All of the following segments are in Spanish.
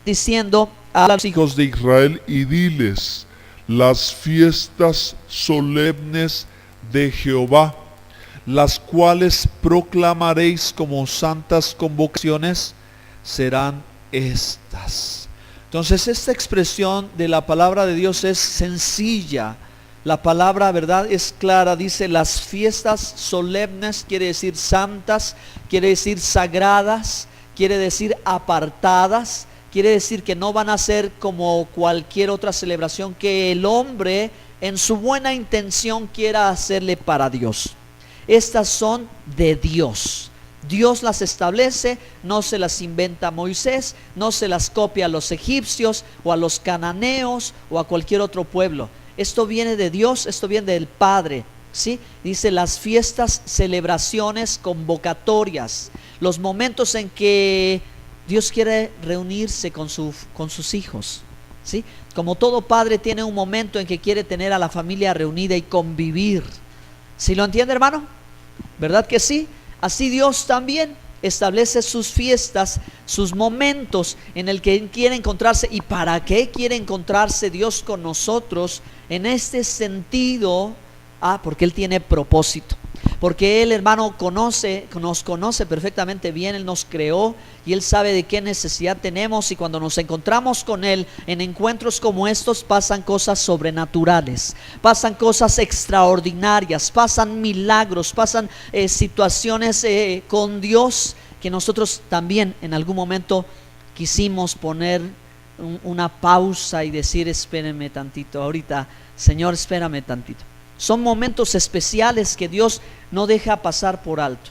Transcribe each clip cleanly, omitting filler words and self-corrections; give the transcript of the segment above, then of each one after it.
diciendo a los hijos de Israel y diles: las fiestas solemnes de Jehová, las cuales proclamaréis como santas convocaciones, serán estas. Entonces, esta expresión de la palabra de Dios es sencilla. La palabra, ¿verdad?, es clara. Dice las fiestas solemnes, quiere decir santas, quiere decir sagradas, quiere decir apartadas, quiere decir que no van a ser como cualquier otra celebración que el hombre en su buena intención quiera hacerle para Dios. Estas son de Dios. Dios las establece, no se las inventa Moisés, no se las copia a los egipcios o a los cananeos o a cualquier otro pueblo. Esto viene de Dios, esto viene del Padre, ¿sí? Dice las fiestas, celebraciones, convocatorias, los momentos en que Dios quiere reunirse con sus hijos, ¿sí? Como todo padre tiene un momento en que quiere tener a la familia reunida y convivir. ¿Sí lo entiende, hermano? ¿Verdad que sí? Así Dios también establece sus fiestas, sus momentos en el que quiere encontrarse. ¿Y para qué quiere encontrarse Dios con nosotros? En este sentido, porque Él tiene propósito. Porque Él, hermano, nos conoce perfectamente bien. Él nos creó y Él sabe de qué necesidad tenemos. Y cuando nos encontramos con Él en encuentros como estos, pasan cosas sobrenaturales, pasan cosas extraordinarias, pasan milagros, pasan situaciones con Dios que nosotros también en algún momento quisimos poner una pausa y decir: espérenme tantito, ahorita, Señor, espérame tantito. Son momentos especiales que Dios no deja pasar por alto.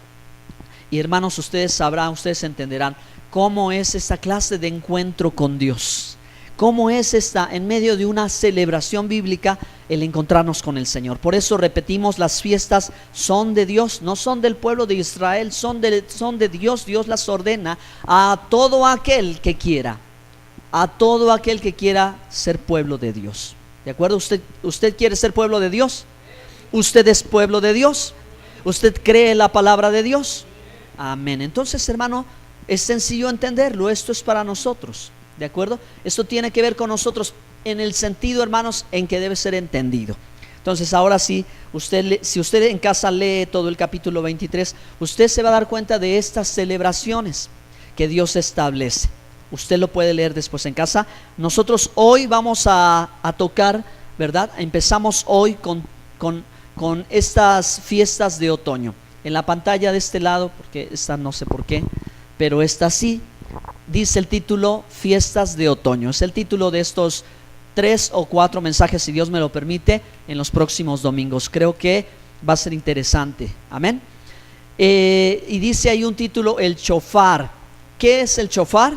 Y hermanos, ustedes sabrán, ustedes entenderán cómo es esta clase de encuentro con Dios, cómo es esta, en medio de una celebración bíblica, el encontrarnos con el Señor. Por eso repetimos, las fiestas son de Dios, no son del pueblo de Israel, son de Dios. Dios las ordena a todo aquel que quiera, a todo aquel que quiera ser pueblo de Dios. ¿De acuerdo? ¿Usted quiere ser pueblo de Dios? ¿Usted es pueblo de Dios? ¿Usted cree en la palabra de Dios? Amén. Entonces, hermano, es sencillo entenderlo. Esto es para nosotros, ¿de acuerdo? Esto tiene que ver con nosotros en el sentido, hermanos, en que debe ser entendido. Entonces, ahora sí, si usted en casa lee todo el capítulo 23, usted se va a dar cuenta de estas celebraciones que Dios establece. Usted lo puede leer después en casa. Nosotros hoy vamos a tocar, ¿verdad? Empezamos hoy con estas fiestas de otoño. En la pantalla de este lado, porque esta no sé por qué, pero esta sí, dice el título: Fiestas de Otoño. Es el título de estos 3 o 4 mensajes, si Dios me lo permite, en los próximos domingos. Creo que va a ser interesante. Amén. Y dice ahí un título: el shofar. ¿Qué es el shofar?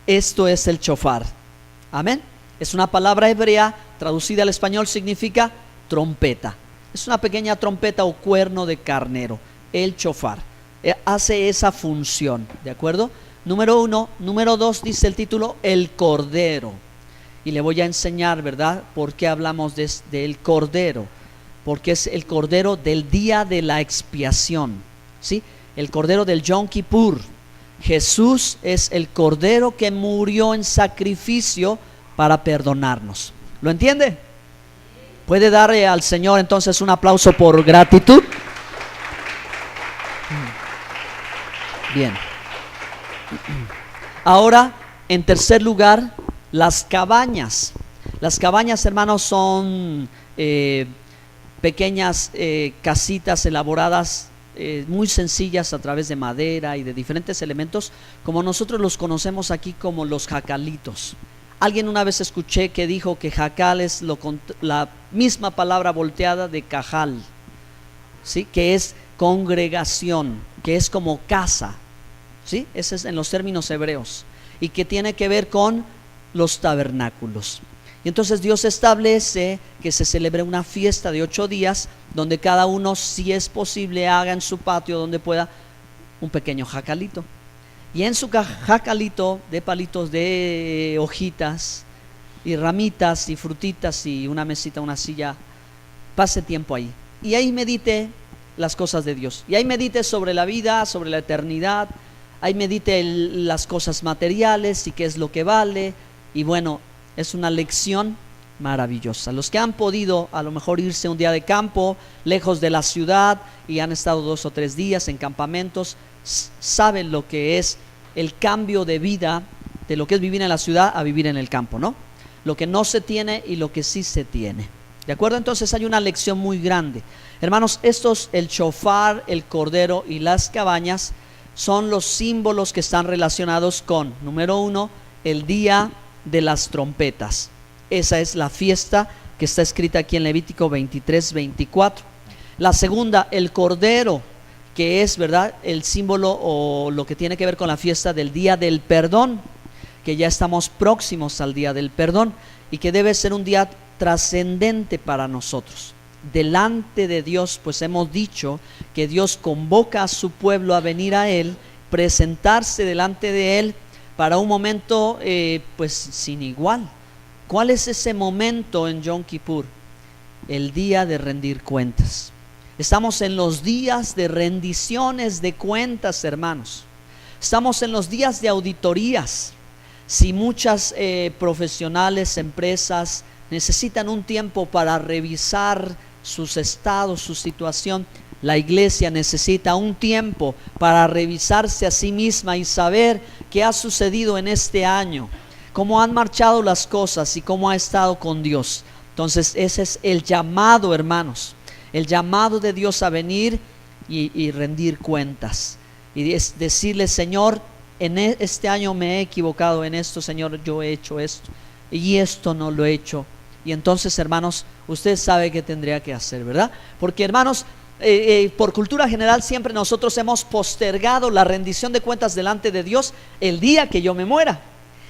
Esto es el shofar. Amén. Es una palabra hebrea, traducida al español significa trompeta. Es una pequeña trompeta o cuerno de carnero. El shofar hace esa función, ¿de acuerdo? Número 1. Número 2, dice el título: el cordero. Y le voy a enseñar, ¿verdad?, por qué hablamos del cordero. Porque es el cordero del día de la expiación, ¿sí? El cordero del Yom Kippur. Jesús es el cordero que murió en sacrificio para perdonarnos. ¿Lo entiende? ¿Puede darle al Señor entonces un aplauso por gratitud? Bien. Ahora, en tercer lugar, las cabañas. Las cabañas, hermanos, son pequeñas casitas elaboradas, muy sencillas, a través de madera y de diferentes elementos, como nosotros los conocemos aquí como los jacalitos. Alguien una vez escuché que dijo que jacal es la misma palabra volteada de cajal, ¿sí? Que es congregación, que es como casa, ¿sí? Ese es en los términos hebreos, y que tiene que ver con los tabernáculos. Y entonces Dios establece que se celebre una fiesta de 8 días, donde cada uno, si es posible, haga en su patio, donde pueda, un pequeño jacalito. Y en su jacalito de palitos de hojitas y ramitas y frutitas y una mesita, una silla, pase tiempo ahí. Y ahí medite las cosas de Dios. Y ahí medite sobre la vida, sobre la eternidad. ahí medite las cosas materiales y qué es lo que vale. Y bueno, es una lección maravillosa. Los que han podido a lo mejor irse un día de campo lejos de la ciudad y han estado 2 o 3 días en campamentos, saben lo que es el cambio de vida, de lo que es vivir en la ciudad a vivir en el campo, ¿no? Lo que no se tiene y lo que sí se tiene. ¿De acuerdo? Entonces hay una lección muy grande. Hermanos, el shofar, el cordero y las cabañas son los símbolos que están relacionados con, número 1, el día de las trompetas. Esa es la fiesta que está escrita aquí en Levítico 23-24. La segunda, el cordero, que es, ¿verdad?, el símbolo o lo que tiene que ver con la fiesta del día del perdón, que ya estamos próximos al día del perdón y que debe ser un día trascendente para nosotros. Delante de Dios, pues hemos dicho que Dios convoca a su pueblo a venir a Él, presentarse delante de Él para un momento pues sin igual. ¿Cuál es ese momento en Yom Kippur? El día de rendir cuentas. Estamos en los días de rendiciones de cuentas, hermanos. Estamos en los días de auditorías. Si muchas profesionales, empresas necesitan un tiempo para revisar sus estados, su situación, la iglesia necesita un tiempo para revisarse a sí misma y saber qué ha sucedido en este año, cómo han marchado las cosas y cómo ha estado con Dios. Entonces ese es el llamado, hermanos, el llamado de Dios a venir y rendir cuentas y decirle: Señor, en este año me he equivocado en esto, Señor, yo he hecho esto y esto no lo he hecho. Y entonces, hermanos, usted sabe qué tendría que hacer, ¿verdad? Porque, hermanos, por cultura general siempre nosotros hemos postergado la rendición de cuentas delante de Dios el día que yo me muera.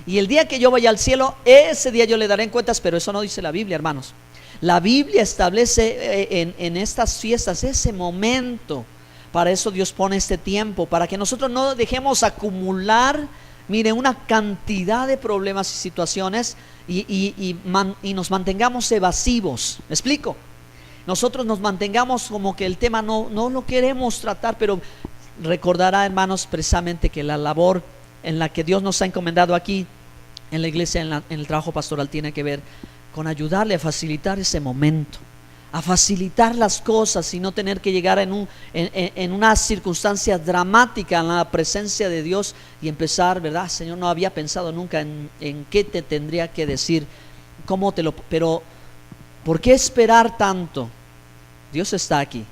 Y el día que yo vaya al cielo, ese día yo le daré cuentas, pero eso no dice la Biblia, hermanos. La Biblia establece en estas fiestas ese momento. Para eso Dios pone este tiempo, para que nosotros no dejemos acumular, mire, una cantidad de problemas y situaciones y nos mantengamos evasivos. ¿Me explico? Nosotros nos mantengamos como que el tema no lo queremos tratar, pero recordará, hermanos, precisamente que la labor en la que Dios nos ha encomendado aquí en la iglesia, en el trabajo pastoral, tiene que ver con ayudarle a facilitar ese momento, a facilitar las cosas y no tener que llegar en una circunstancia dramática en la presencia de Dios y empezar, ¿verdad? Señor, no había pensado nunca en qué te tendría que decir, pero ¿por qué esperar tanto? Dios está aquí.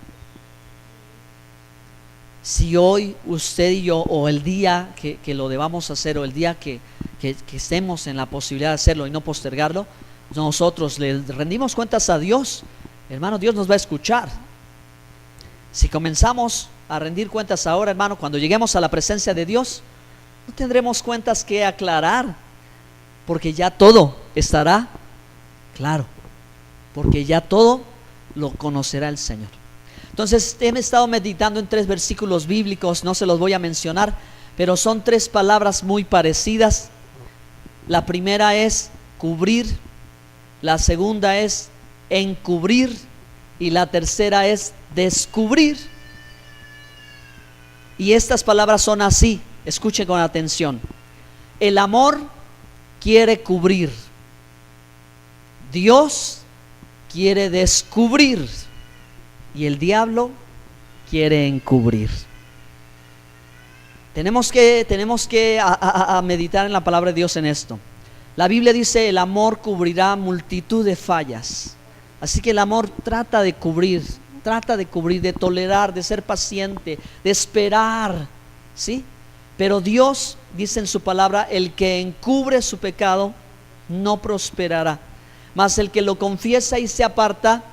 Si hoy usted y yo, o el día que lo debamos hacer, o el día que estemos en la posibilidad de hacerlo y no postergarlo, nosotros le rendimos cuentas a Dios, hermano, Dios nos va a escuchar. Si comenzamos a rendir cuentas ahora, hermano, cuando lleguemos a la presencia de Dios, no tendremos cuentas que aclarar, porque ya todo estará claro, porque ya todo lo conocerá el Señor. Entonces he estado meditando en 3 versículos bíblicos, no se los voy a mencionar, pero son 3 palabras muy parecidas. La primera es cubrir, la segunda es encubrir y la tercera es descubrir. Y estas palabras son así, escuchen con atención. El amor quiere cubrir, Dios quiere descubrir y el diablo quiere encubrir. Tenemos que meditar en la palabra de Dios en esto. La Biblia dice: el amor cubrirá multitud de fallas. Así que el amor trata de cubrir, de tolerar, de ser paciente, de esperar, ¿sí? Pero Dios dice en su palabra: el que encubre su pecado no prosperará, mas el que lo confiesa y se aparta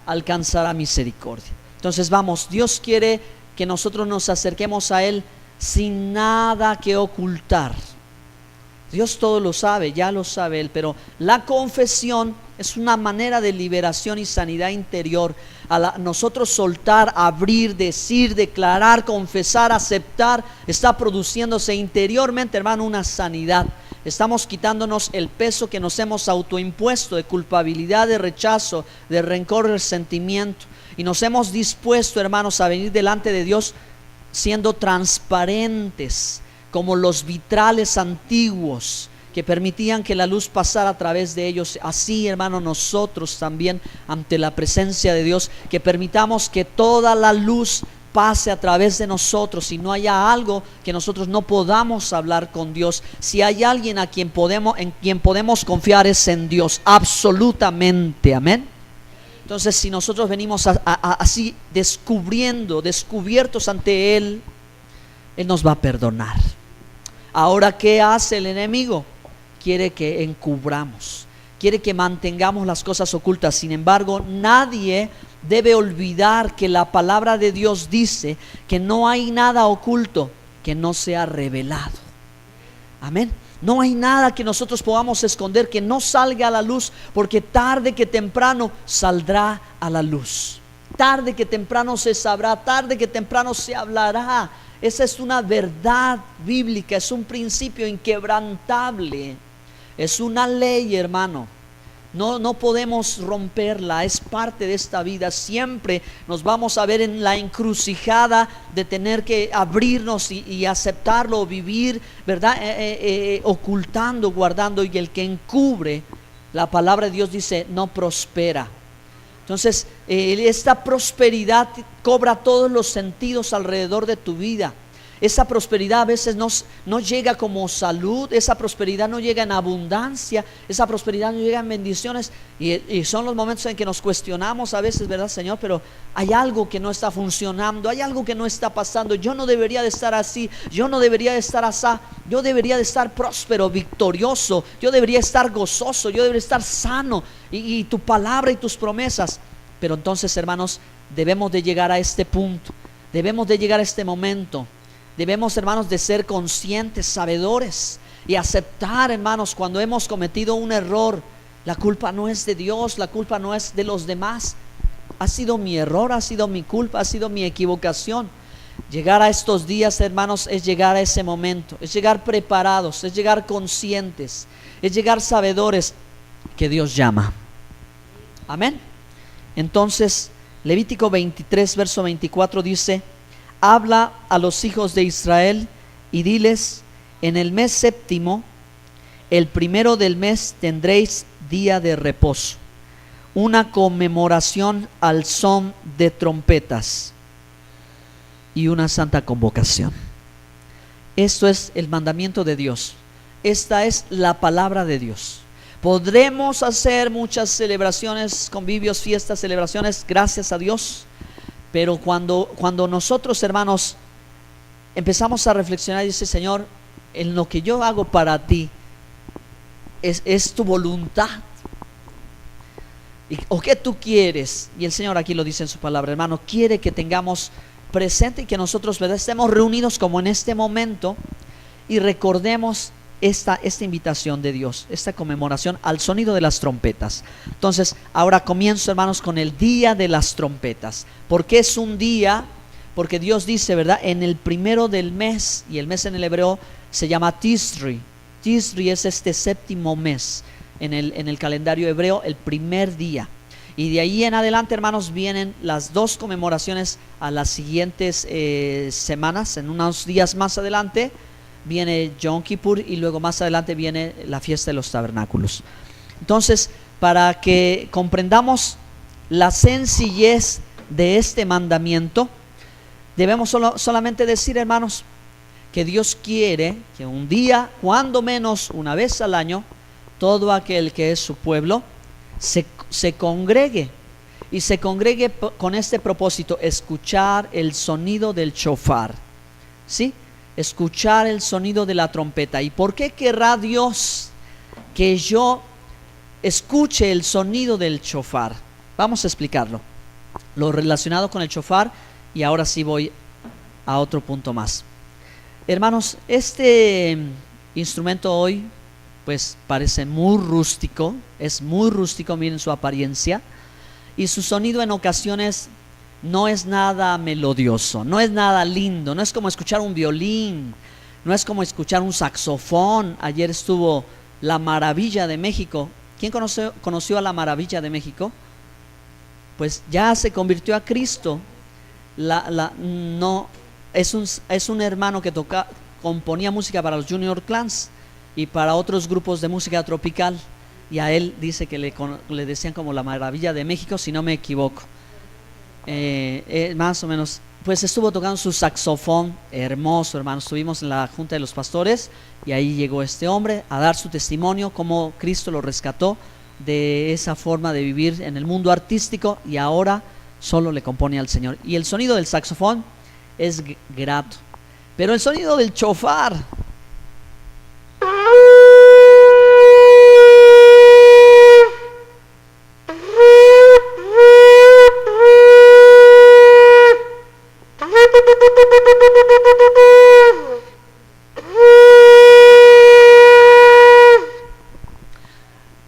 alcanzará misericordia. Entonces vamos, Dios quiere que nosotros nos acerquemos a Él sin nada que ocultar. Dios todo lo sabe, ya lo sabe Él, pero la confesión es una manera de liberación y sanidad interior. Nosotros soltar, abrir, decir, declarar, confesar, aceptar, está produciéndose interiormente, hermano, una sanidad. Estamos quitándonos el peso que nos hemos autoimpuesto de culpabilidad, de rechazo, de rencor, de resentimiento, y nos hemos dispuesto, hermanos, a venir delante de Dios siendo transparentes, como los vitrales antiguos que permitían que la luz pasara a través de ellos. Así, hermano, nosotros también ante la presencia de Dios, que permitamos que toda la luz pase a través de nosotros, y no haya algo que nosotros no podamos hablar con Dios. Si hay alguien en quien podemos confiar, es en Dios, absolutamente, amén. Entonces, si nosotros venimos así descubiertos ante Él nos va a perdonar. Ahora, ¿qué hace el enemigo? Quiere que encubramos, quiere que mantengamos las cosas ocultas. Sin embargo, nadie debe olvidar que la palabra de Dios dice que no hay nada oculto que no sea revelado. Amén. No hay nada que nosotros podamos esconder que no salga a la luz, porque tarde que temprano saldrá a la luz. Tarde que temprano se sabrá, tarde que temprano se hablará. Esa es una verdad bíblica, es un principio inquebrantable, es una ley, hermano. No podemos romperla, es parte de esta vida. Siempre nos vamos a ver en la encrucijada de tener que abrirnos y aceptarlo, vivir, ¿verdad? Ocultando, guardando, y el que encubre, la palabra de Dios dice, no prospera. Entonces, esta prosperidad cobra todos los sentidos alrededor de tu vida. Esa prosperidad a veces no llega como salud, esa prosperidad no llega en abundancia, esa prosperidad no llega en bendiciones, y son los momentos en que nos cuestionamos a veces, ¿verdad, Señor? Pero hay algo que no está funcionando, hay algo que no está pasando. Yo no debería de estar así, yo no debería de estar así, yo debería de estar próspero, victorioso, yo debería estar gozoso, yo debería estar sano, y tu palabra y tus promesas. Pero entonces, hermanos, debemos de llegar a este punto, debemos de llegar a este momento. Debemos, hermanos, de ser conscientes, sabedores, y aceptar, hermanos, cuando hemos cometido un error. La culpa no es de Dios, la culpa no es de los demás. Ha sido mi error, ha sido mi culpa, ha sido mi equivocación. Llegar a estos días, hermanos, es llegar a ese momento, es llegar preparados, es llegar conscientes, es llegar sabedores que Dios llama. Amén. Entonces, Levítico 23, verso 24 dice: habla a los hijos de Israel y diles: en el mes séptimo, el primero del mes, tendréis día de reposo, una conmemoración al son de trompetas y una santa convocación. Esto es el mandamiento de Dios. Esta es la palabra de Dios. Podremos hacer muchas celebraciones, convivios, fiestas, celebraciones, gracias a Dios. Pero cuando nosotros, hermanos, empezamos a reflexionar y dice: Señor, en lo que yo hago para ti es tu voluntad, o qué tú quieres. Y el Señor aquí lo dice en su palabra, hermano, quiere que tengamos presente y que nosotros, ¿verdad?, estemos reunidos como en este momento y recordemos esta invitación de Dios, esta conmemoración al sonido de las trompetas. Entonces, ahora comienzo, hermanos, con el día de las trompetas. ¿Por qué es un día? Porque Dios dice, ¿verdad?, en el primero del mes, y el mes en el hebreo se llama Tisri. Tisri es este séptimo mes en el calendario hebreo, el primer día. Y de ahí en adelante, hermanos, vienen las dos conmemoraciones a las siguientes semanas. En unos días más adelante viene Yom Kippur, y luego más adelante viene la fiesta de los tabernáculos. Entonces, para que comprendamos la sencillez de este mandamiento, debemos solamente decir, hermanos, que Dios quiere que un día, cuando menos una vez al año, todo aquel que es su pueblo se congregue, y se congregue con este propósito: escuchar el sonido del shofar, ¿sí? Escuchar el sonido de la trompeta. ¿Y por qué querrá Dios que yo escuche el sonido del shofar? Vamos a explicarlo, lo relacionado con el shofar, y ahora sí voy a otro punto más. Hermanos, este instrumento hoy pues parece muy rústico, es muy rústico, miren su apariencia, y su sonido en ocasiones no es nada melodioso, no es nada lindo, no es como escuchar un violín, no es como escuchar un saxofón. Ayer estuvo la Maravilla de México. ¿Quién conoció a la Maravilla de México? Pues ya se convirtió a Cristo. Es un hermano que toca componía música para los Junior Clans y para otros grupos de música tropical, y a él dice que le decían como la maravilla de México, si no me equivoco. Más o menos, pues estuvo tocando su saxofón, hermoso, hermano. Estuvimos en la junta de los pastores y ahí llegó este hombre a dar su testimonio, cómo Cristo lo rescató de esa forma de vivir en el mundo artístico, y ahora solo le compone al Señor. Y el sonido del saxofón es grato, pero el sonido del chofar,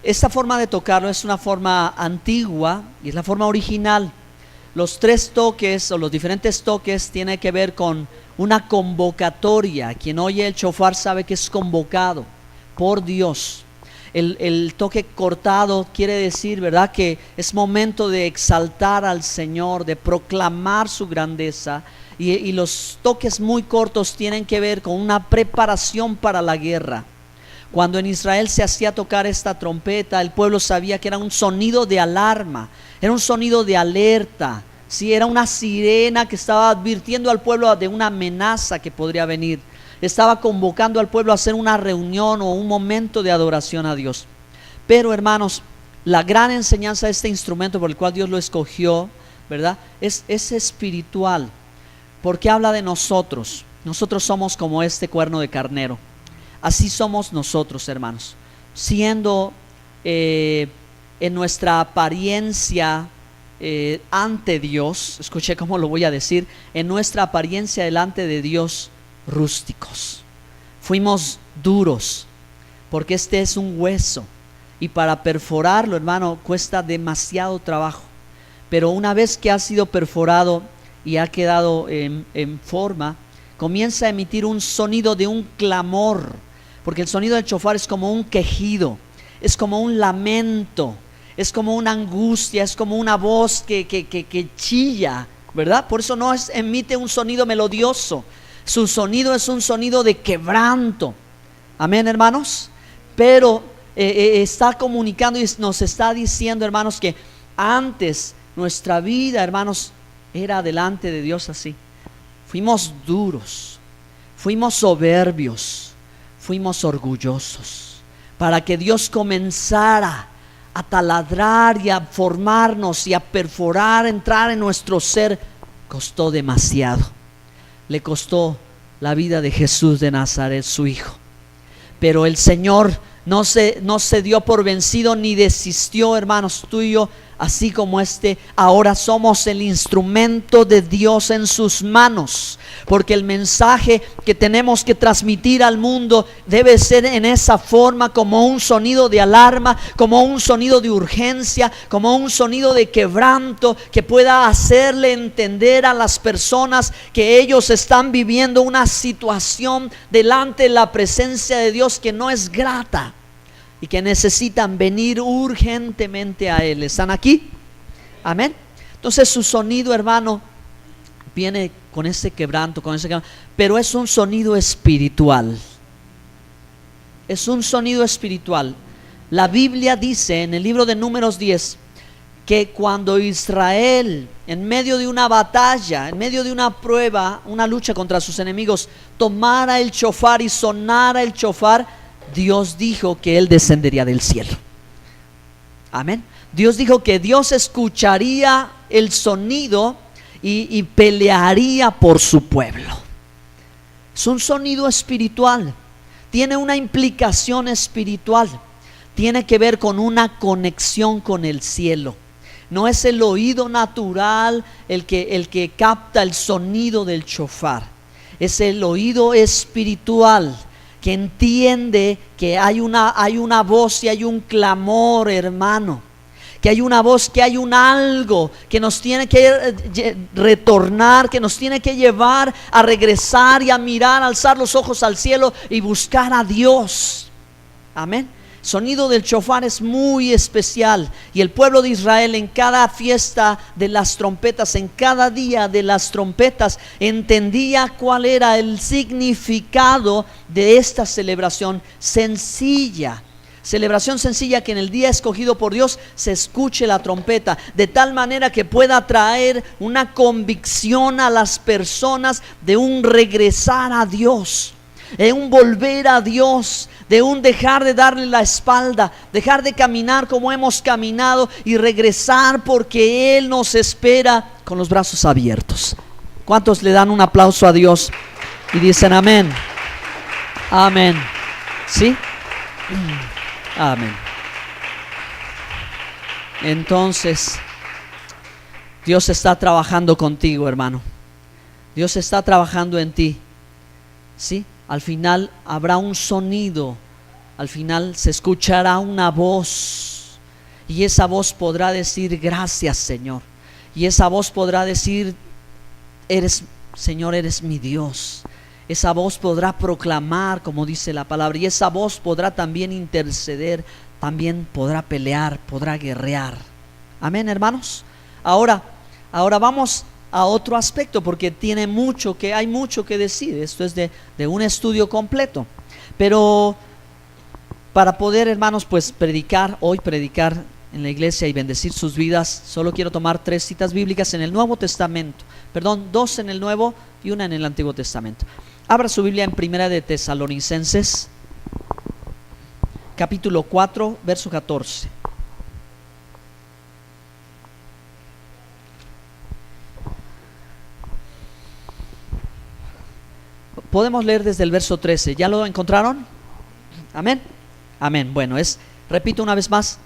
esta forma de tocarlo es una forma antigua y es la forma original. Los 3 toques o los diferentes toques tienen que ver con una convocatoria. Quien oye el chofar sabe que es convocado por Dios. El toque cortado quiere decir, ¿verdad?, que es momento de exaltar al Señor, de proclamar su grandeza. Y los toques muy cortos tienen que ver con una preparación para la guerra. Cuando en Israel se hacía tocar esta trompeta, el pueblo sabía que era un sonido de alarma, era un sonido de alerta, ¿sí? Era una sirena que estaba advirtiendo al pueblo de una amenaza que podría venir. Estaba convocando al pueblo a hacer una reunión o un momento de adoración a Dios. Pero, hermanos, la gran enseñanza de este instrumento por el cual Dios lo escogió, ¿verdad?, es espiritual, porque habla de nosotros. Nosotros somos como este cuerno de carnero. Así somos nosotros, hermanos, siendo en nuestra apariencia ante Dios, escuché cómo lo voy a decir, en nuestra apariencia delante de Dios, rústicos. Fuimos duros, porque este es un hueso, y para perforarlo, hermano, cuesta demasiado trabajo. Pero una vez que ha sido perforado y ha quedado en forma, comienza a emitir un sonido de un clamor, porque el sonido del chofar es como un quejido, es como un lamento, es como una angustia, es como una voz que chilla, ¿verdad? Por eso no emite un sonido melodioso, su sonido es un sonido de quebranto. Amén, hermanos. Pero está comunicando y nos está diciendo, hermanos, que antes nuestra vida, hermanos, era delante de Dios así. Fuimos duros, fuimos soberbios, fuimos orgullosos, para que Dios comenzara a taladrar y a formarnos y a perforar, entrar en nuestro ser. Costó demasiado. Le costó la vida de Jesús de Nazaret, su hijo. Pero el Señor no se dio por vencido ni desistió, hermanos. Tú y yo, así como ahora somos el instrumento de Dios en sus manos, porque el mensaje que tenemos que transmitir al mundo debe ser en esa forma, como un sonido de alarma, como un sonido de urgencia, como un sonido de quebranto, que pueda hacerle entender a las personas que ellos están viviendo una situación delante de la presencia de Dios que no es grata, y que necesitan venir urgentemente a Él. ¿Están aquí? Amén. Entonces su sonido, hermano, viene con ese quebranto, pero es un sonido espiritual. Es un sonido espiritual. La Biblia dice en el libro de Números 10 que cuando Israel, en medio de una batalla, en medio de una prueba, una lucha contra sus enemigos, tomara el chofar y sonara el chofar, Dios dijo que Él descendería del cielo. Amén. Dios dijo que Dios escucharía el sonido y pelearía por su pueblo. Es un sonido espiritual, tiene una implicación espiritual, tiene que ver con una conexión con el cielo. No es el oído natural el que capta el sonido del chofar, es el oído espiritual que entiende que hay una voz y hay un clamor, hermano, que hay una voz, que hay un algo que nos tiene que retornar, que nos tiene que llevar a regresar y a mirar, alzar los ojos al cielo y buscar a Dios. Amén. sonido del shofar es muy especial, y el pueblo de Israel en cada fiesta de las trompetas, en cada día de las trompetas, entendía cuál era el significado de esta celebración sencilla. Celebración sencilla, que en el día escogido por Dios se escuche la trompeta, de tal manera que pueda traer una convicción a las personas de un regresar a Dios, de un volver a Dios, de un dejar de darle la espalda, dejar de caminar como hemos caminado y regresar porque Él nos espera con los brazos abiertos. ¿Cuántos le dan un aplauso a Dios y dicen amén? Amén. ¿Sí? Amén. Entonces, Dios está trabajando contigo, hermano. Dios está trabajando en ti. ¿Sí? Al final habrá un sonido, al final se escuchará una voz, y esa voz podrá decir gracias, Señor. Y esa voz podrá decir, Señor, eres mi Dios. Esa voz podrá proclamar, como dice la palabra, y esa voz podrá también interceder, también podrá pelear, podrá guerrear. Amén, hermanos. Ahora vamos a otro aspecto, porque hay mucho que decir. Esto es de un estudio completo, pero para poder, hermanos, pues predicar en la iglesia y bendecir sus vidas, solo quiero tomar 3 citas bíblicas en el Nuevo Testamento, 2 en el Nuevo y 1 en el Antiguo Testamento. Abra su Biblia en Primera de Tesalonicenses, capítulo 4, verso 14. Podemos leer desde el verso 13. ¿Ya lo encontraron? Amén. Amén. Bueno, repito una vez más,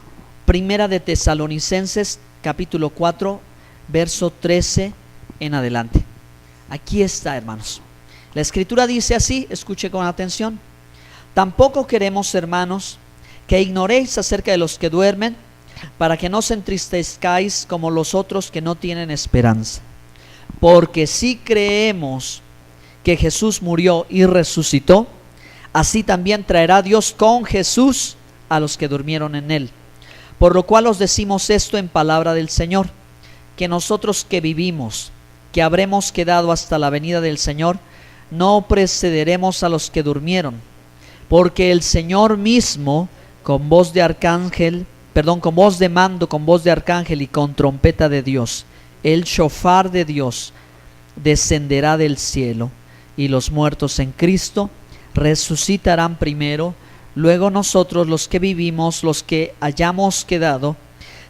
Primera de Tesalonicenses, capítulo 4, verso 13 en adelante. Aquí está, hermanos. La escritura dice así, escuche con atención: tampoco queremos, hermanos, que ignoréis acerca de los que duermen, para que no os entristezcáis como los otros que no tienen esperanza. Porque si creemos que Jesús murió y resucitó, así también traerá Dios con Jesús a los que durmieron en él. Por lo cual os decimos esto en palabra del Señor, que nosotros que vivimos, que habremos quedado hasta la venida del Señor, no precederemos a los que durmieron, porque el Señor mismo, con voz de mando, con voz de arcángel y con trompeta de Dios, el shofar de Dios, descenderá del cielo, y los muertos en Cristo resucitarán primero. Luego nosotros, los que vivimos, los que hayamos quedado,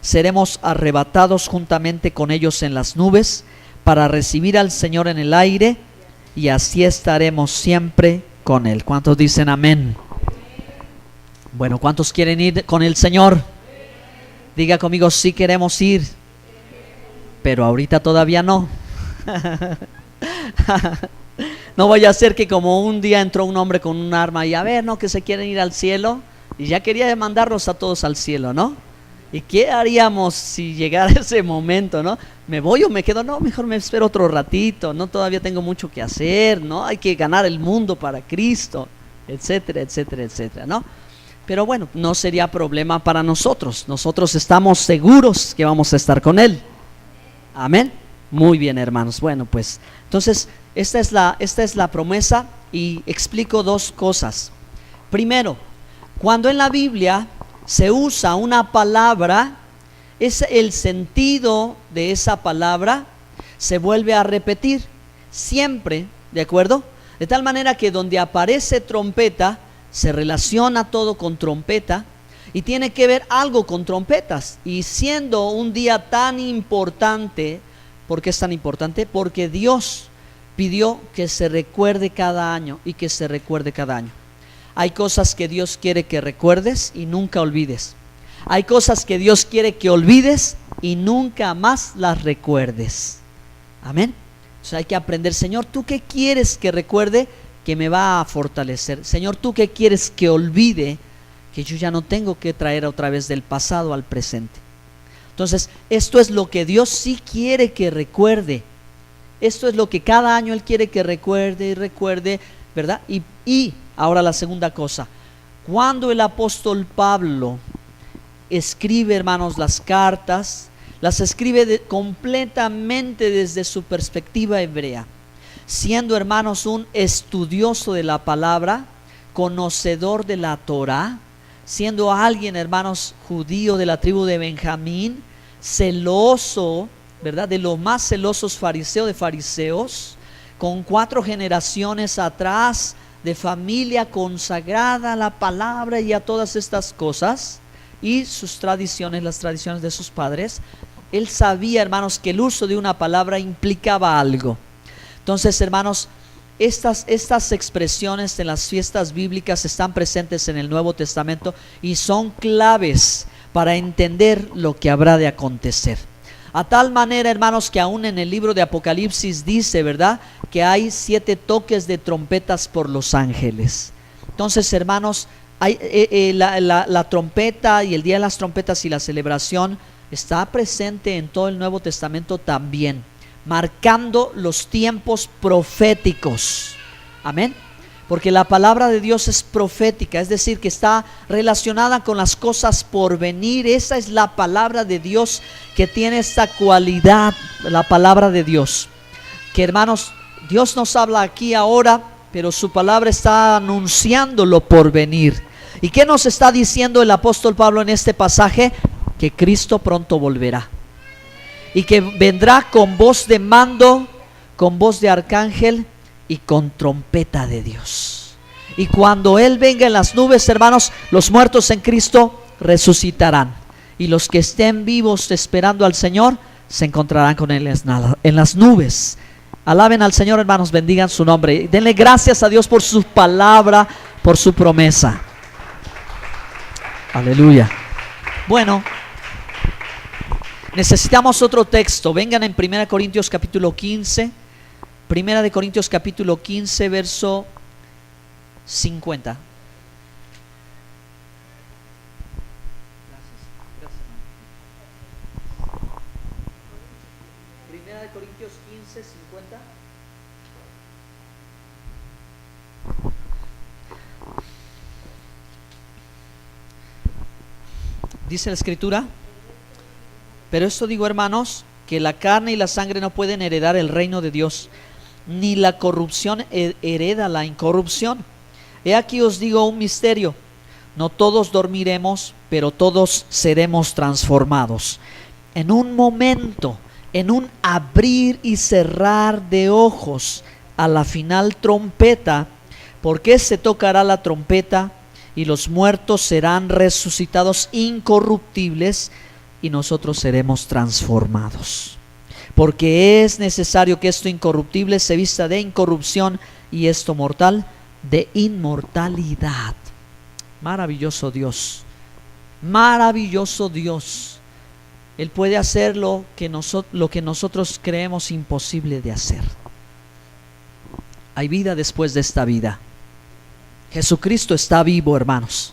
seremos arrebatados juntamente con ellos en las nubes, para recibir al Señor en el aire, y así estaremos siempre con Él. ¿Cuántos dicen amén? Bueno, ¿cuántos quieren ir con el Señor? Diga conmigo, sí queremos ir, pero ahorita todavía no. No vaya a ser que como un día entró un hombre con un arma y no, que se quieren ir al cielo, y ya quería mandarnos a todos al cielo, ¿no? ¿Y qué haríamos si llegara ese momento, no? ¿Me voy o me quedo? No, mejor me espero otro ratito, no, todavía tengo mucho que hacer, ¿no? Hay que ganar el mundo para Cristo, etcétera, etcétera, etcétera, ¿no? Pero bueno, no sería problema para nosotros. Nosotros estamos seguros que vamos a estar con Él. Amén. Muy bien, hermanos. Bueno, pues entonces esta es la promesa, y explico 2 cosas. Primero, cuando en la Biblia se usa una palabra, el sentido de esa palabra se vuelve a repetir siempre, ¿de acuerdo? De tal manera que donde aparece trompeta, se relaciona todo con trompeta y tiene que ver algo con trompetas. Y siendo un día tan importante, ¿por qué es tan importante? Porque Dios pidió que se recuerde cada año y que se recuerde cada año. Hay cosas que Dios quiere que recuerdes y nunca olvides. Hay cosas que Dios quiere que olvides y nunca más las recuerdes. Amén. Entonces hay que aprender, Señor, ¿tú qué quieres que recuerde que me va a fortalecer? Señor, ¿tú qué quieres que olvide que yo ya no tengo que traer otra vez del pasado al presente? Entonces, esto es lo que Dios sí quiere que recuerde. Esto es lo que cada año Él quiere que recuerde y recuerde, ¿verdad? Y ahora la segunda cosa, Cuando el apóstol Pablo escribe, hermanos, las cartas, las escribe completamente desde su perspectiva hebrea, siendo, hermanos, un estudioso de la palabra, conocedor de la Torá, siendo alguien, hermanos, judío de la tribu de Benjamín, celoso, ¿verdad? De los más celosos fariseos de fariseos, con 4 generaciones atrás de familia consagrada a la palabra y a todas estas cosas, y sus tradiciones, las tradiciones de sus padres. Él sabía, hermanos, que el uso de una palabra implicaba algo. Entonces, hermanos, estas expresiones en las fiestas bíblicas están presentes en el Nuevo Testamento y son claves para entender lo que habrá de acontecer. A tal manera, hermanos, que aún en el libro de Apocalipsis dice, ¿verdad?, que hay 7 toques de trompetas por los ángeles. Entonces, hermanos, la trompeta y el día de las trompetas y la celebración está presente en todo el Nuevo Testamento también, marcando los tiempos proféticos. Amén. Porque la palabra de Dios es profética, es decir, que está relacionada con las cosas por venir. Esa es la palabra de Dios, que tiene esta cualidad, la palabra de Dios. Que, hermanos, Dios nos habla aquí ahora, pero su palabra está anunciando lo por venir. ¿Y qué nos está diciendo el apóstol Pablo en este pasaje? Que Cristo pronto volverá. Y que vendrá con voz de mando, con voz de arcángel y con trompeta de Dios. Y cuando Él venga en las nubes, hermanos, los muertos en Cristo resucitarán. Y los que estén vivos esperando al Señor se encontrarán con Él en las nubes. Alaben al Señor, hermanos, bendigan su nombre. Denle gracias a Dios por su palabra, por su promesa. Aleluya. Bueno, necesitamos otro texto. Vengan en 1 Corintios capítulo 15. 1 Corintios capítulo 15, verso 50. Primera de Corintios 15, 50. Dice la escritura: pero esto digo, hermanos, que la carne y la sangre no pueden heredar el reino de Dios, ni la corrupción hereda la incorrupción. He aquí os digo un misterio: no todos dormiremos, pero todos seremos transformados. En un momento, en un abrir y cerrar de ojos, a la final trompeta, porque se tocará la trompeta y los muertos serán resucitados incorruptibles y nosotros seremos transformados. Porque es necesario que esto incorruptible se vista de incorrupción y esto mortal de inmortalidad. Maravilloso Dios, maravilloso Dios. Él puede hacer lo que nosotros creemos imposible de hacer. Hay vida después de esta vida. Jesucristo está vivo, hermanos.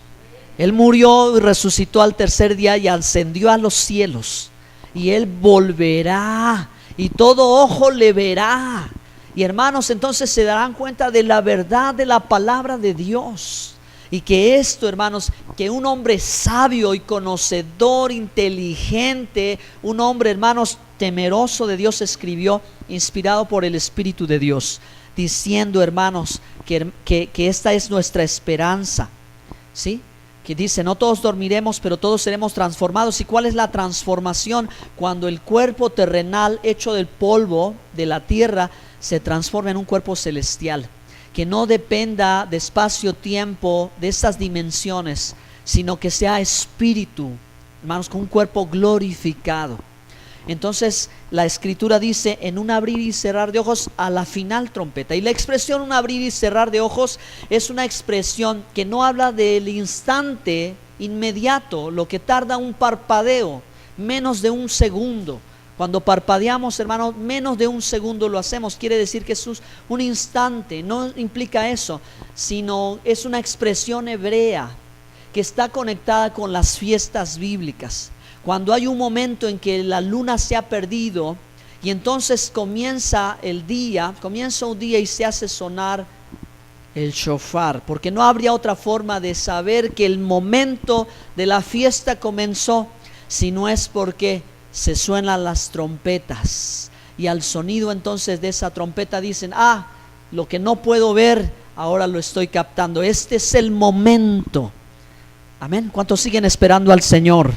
Él murió y resucitó al tercer día y ascendió a los cielos. Y Él volverá y todo ojo le verá. Y, hermanos, entonces se darán cuenta de la verdad de la palabra de Dios. Y que esto, hermanos, que un hombre sabio y conocedor, inteligente, un hombre, hermanos, temeroso de Dios escribió, inspirado por el Espíritu de Dios, diciendo, hermanos, que esta es nuestra esperanza, ¿sí? Que dice: no todos dormiremos, pero todos seremos transformados. ¿Y cuál es la transformación? Cuando el cuerpo terrenal, hecho del polvo de la tierra, se transforma en un cuerpo celestial, que no dependa de espacio-tiempo, de estas dimensiones, sino que sea espíritu, hermanos, con un cuerpo glorificado. Entonces la escritura dice: en un abrir y cerrar de ojos, a la final trompeta. Y la expresión un abrir y cerrar de ojos es una expresión que no habla del instante inmediato, lo que tarda un parpadeo, menos de un segundo. Cuando parpadeamos, hermanos, menos de un segundo lo hacemos. Quiere decir que es un instante. No implica eso, sino es una expresión hebrea que está conectada con las fiestas bíblicas. Cuando hay un momento en que la luna se ha perdido y entonces comienza un día y se hace sonar el shofar, porque no habría otra forma de saber que el momento de la fiesta comenzó, si no es porque se suenan las trompetas, y al sonido entonces de esa trompeta dicen: ah, lo que no puedo ver, ahora lo estoy captando. Este es el momento. Amén. ¿Cuántos siguen esperando al Señor?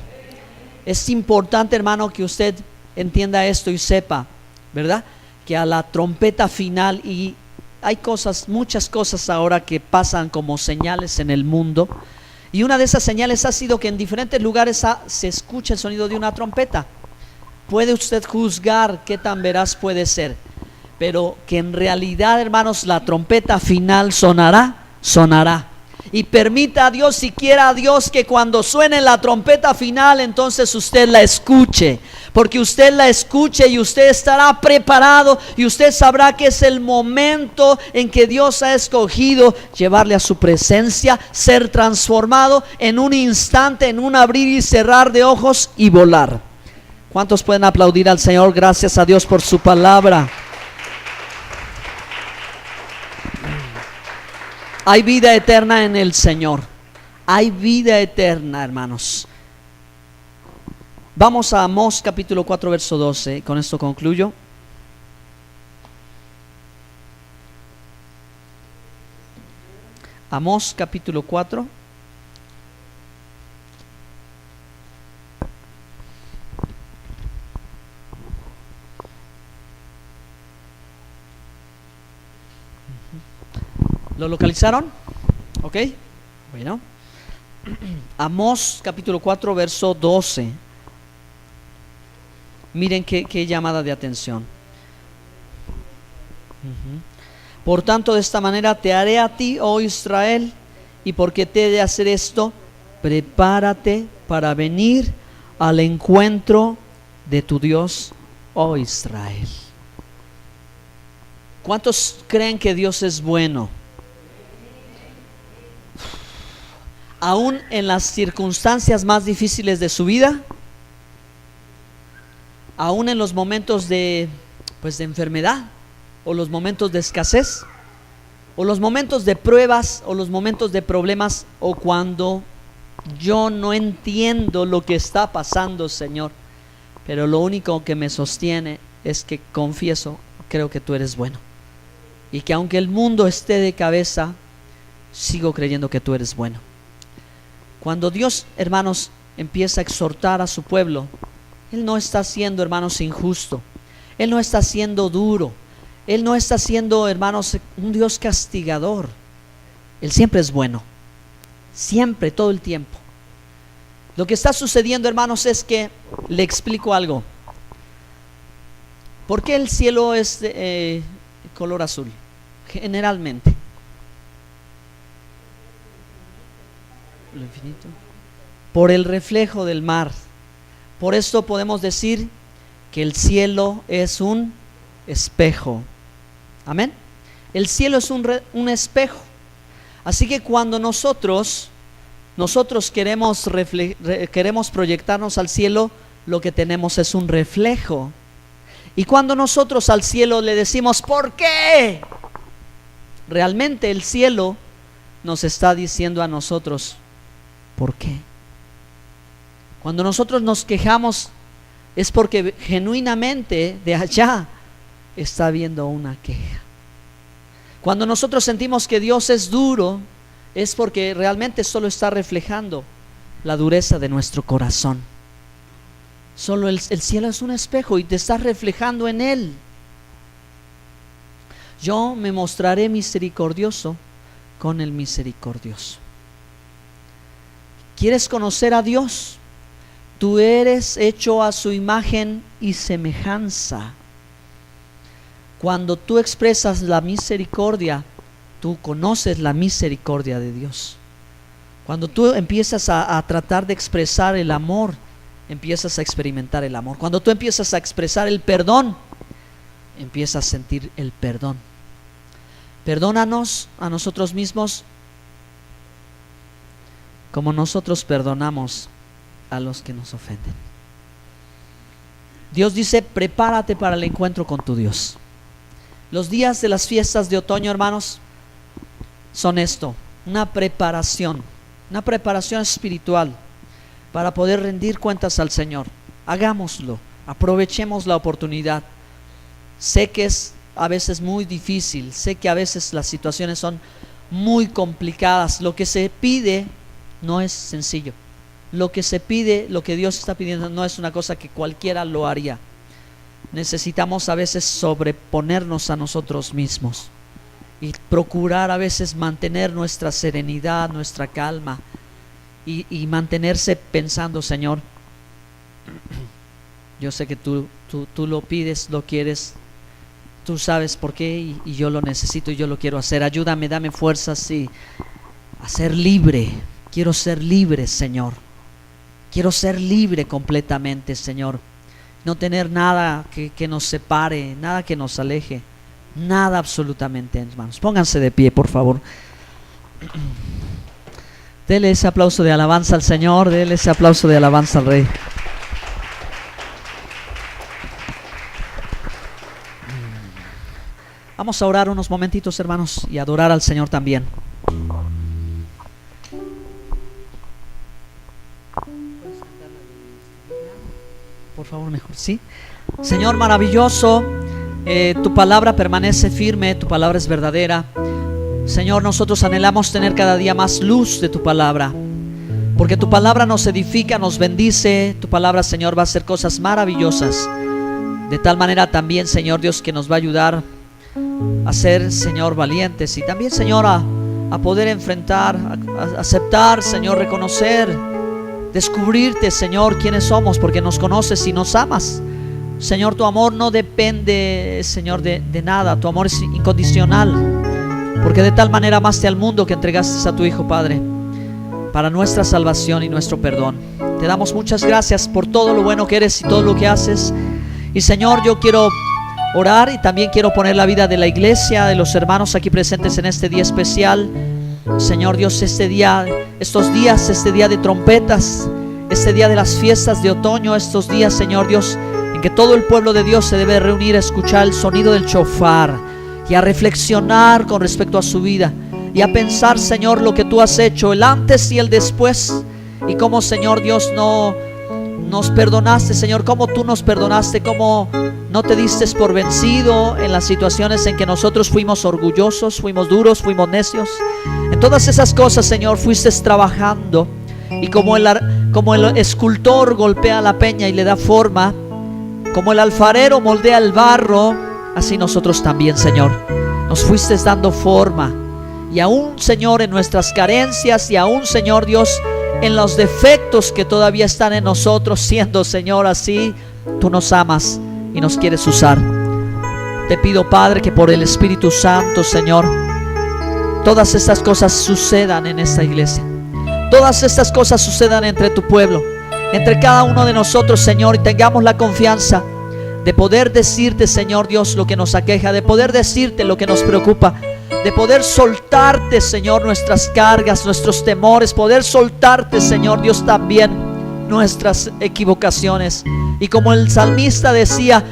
Es importante, hermano, que usted entienda esto y sepa, ¿verdad?, que a la trompeta final, y hay cosas, muchas cosas ahora que pasan como señales en el mundo, y una de esas señales ha sido que en diferentes lugares se escucha el sonido de una trompeta. Puede usted juzgar qué tan veraz puede ser, pero que en realidad, hermanos, la trompeta final sonará. Y permita a Dios, si quiera a Dios, que cuando suene la trompeta final, entonces usted la escuche, porque usted la escuche y usted estará preparado, y usted sabrá que es el momento en que Dios ha escogido llevarle a su presencia, ser transformado en un instante, en un abrir y cerrar de ojos y volar. ¿Cuántos pueden aplaudir al Señor? Gracias a Dios por su palabra. Hay vida eterna en el Señor. Hay vida eterna, hermanos. Vamos a Amós capítulo 4 verso 12. Con esto concluyo. Amós capítulo 4. ¿Lo localizaron? ¿Ok? Bueno. Amós capítulo 4 verso 12. Miren qué llamada de atención. Por tanto, de esta manera te haré a ti, oh Israel, y porque te he de hacer esto, prepárate para venir al encuentro de tu Dios, oh Israel. ¿Cuántos creen que Dios es bueno? Aún en las circunstancias más difíciles de su vida, aún en los momentos de enfermedad, o los momentos de escasez, o los momentos de pruebas, o los momentos de problemas, o cuando yo no entiendo lo que está pasando, Señor, pero lo único que me sostiene es que confieso, creo que tú eres bueno, y que aunque el mundo esté de cabeza, sigo creyendo que tú eres bueno. Cuando Dios, hermanos, empieza a exhortar a su pueblo, Él no está siendo, hermanos, injusto. Él no está siendo duro. Él no está siendo, hermanos, un Dios castigador. Él siempre es bueno. Siempre, todo el tiempo. Lo que está sucediendo, hermanos, es que, le explico algo. ¿Por qué el cielo es de color azul? Generalmente. Lo infinito. Por el reflejo del mar. Por esto podemos decir que el cielo es un espejo. Amén. El cielo es un espejo. Así que cuando nosotros queremos proyectarnos al cielo, lo que tenemos es un reflejo. Y cuando nosotros al cielo le decimos ¿por qué?, realmente el cielo nos está diciendo a nosotros ¿por qué? Cuando nosotros nos quejamos es porque genuinamente de allá está habiendo una queja. Cuando nosotros sentimos que Dios es duro, es porque realmente solo está reflejando la dureza de nuestro corazón. Solo el cielo es un espejo y te estás reflejando en él. Yo me mostraré misericordioso con el misericordioso. ¿Quieres conocer a Dios? Tú eres hecho a su imagen y semejanza. Cuando tú expresas la misericordia, tú conoces la misericordia de Dios. Cuando tú empiezas a tratar de expresar el amor, empiezas a experimentar el amor. Cuando tú empiezas a expresar el perdón, empiezas a sentir el perdón. Perdónanos a nosotros mismos como nosotros perdonamos a los que nos ofenden. Dios dice, prepárate para el encuentro con tu Dios. Los días de las fiestas de otoño, hermanos, son esto: una preparación espiritual para poder rendir cuentas al Señor. Hagámoslo, aprovechemos la oportunidad. Sé que es a veces muy difícil, sé que a veces las situaciones son muy complicadas. Lo que se pide no es sencillo. Lo que se pide, lo que Dios está pidiendo, no es una cosa que cualquiera lo haría. Necesitamos a veces sobreponernos a nosotros mismos y procurar a veces mantener nuestra serenidad, nuestra calma, y mantenerse pensando: Señor, yo sé que tú lo pides, lo quieres, tú sabes por qué, y yo lo necesito y yo lo quiero hacer. Ayúdame, dame fuerzas a ser libre. Quiero ser libre, Señor. Quiero ser libre completamente, Señor. No tener nada que nos separe, nada que nos aleje, nada absolutamente, hermanos. Pónganse de pie, por favor. Dele ese aplauso de alabanza al Señor, dele ese aplauso de alabanza al Rey. Vamos a orar unos momentitos, hermanos, y adorar al Señor también. Por favor, mejor, ¿sí? Señor maravilloso, tu palabra permanece firme, tu palabra es verdadera. Señor, nosotros anhelamos tener cada día más luz de tu palabra, porque tu palabra nos edifica, nos bendice. Tu palabra, Señor, va a hacer cosas maravillosas, de tal manera también, Señor Dios, que nos va a ayudar a ser, Señor, valientes, y también, Señor, a poder enfrentar, a aceptar, Señor, reconocer, descubrirte, Señor, quiénes somos, porque nos conoces y nos amas. Señor, tu amor no depende, Señor, de nada. Tu amor es incondicional, porque de tal manera amaste al mundo que entregaste a tu Hijo, Padre, para nuestra salvación y nuestro perdón. Te damos muchas gracias por todo lo bueno que eres y todo lo que haces. Y Señor, yo quiero orar y también quiero poner la vida de la iglesia, de los hermanos aquí presentes en este día especial. Señor Dios, este día de trompetas, este día de las fiestas de otoño, estos días, Señor Dios, en que todo el pueblo de Dios se debe reunir a escuchar el sonido del shofar y a reflexionar con respecto a su vida y a pensar, Señor, lo que tú has hecho, el antes y el después, y cómo, Señor Dios, no nos perdonaste, Señor, cómo tú nos perdonaste, cómo no te diste por vencido en las situaciones en que nosotros fuimos orgullosos, fuimos duros, fuimos necios. En todas esas cosas, Señor, fuiste trabajando, y como el escultor golpea la peña y le da forma, como el alfarero moldea el barro, así nosotros también, Señor, nos fuiste dando forma. Y aún, Señor, en nuestras carencias, y aún, Señor Dios, en los defectos que todavía están en nosotros, siendo, Señor, así, tú nos amas y nos quieres usar. Te pido, Padre, que por el Espíritu Santo, Señor, todas estas cosas sucedan en esta iglesia. Todas estas cosas sucedan entre tu pueblo, entre cada uno de nosotros, Señor, y tengamos la confianza de poder decirte, Señor Dios, lo que nos aqueja, de poder decirte lo que nos preocupa, de poder soltarte, Señor, nuestras cargas, nuestros temores, poder soltarte, Señor Dios, también nuestras equivocaciones. Y como el salmista decía: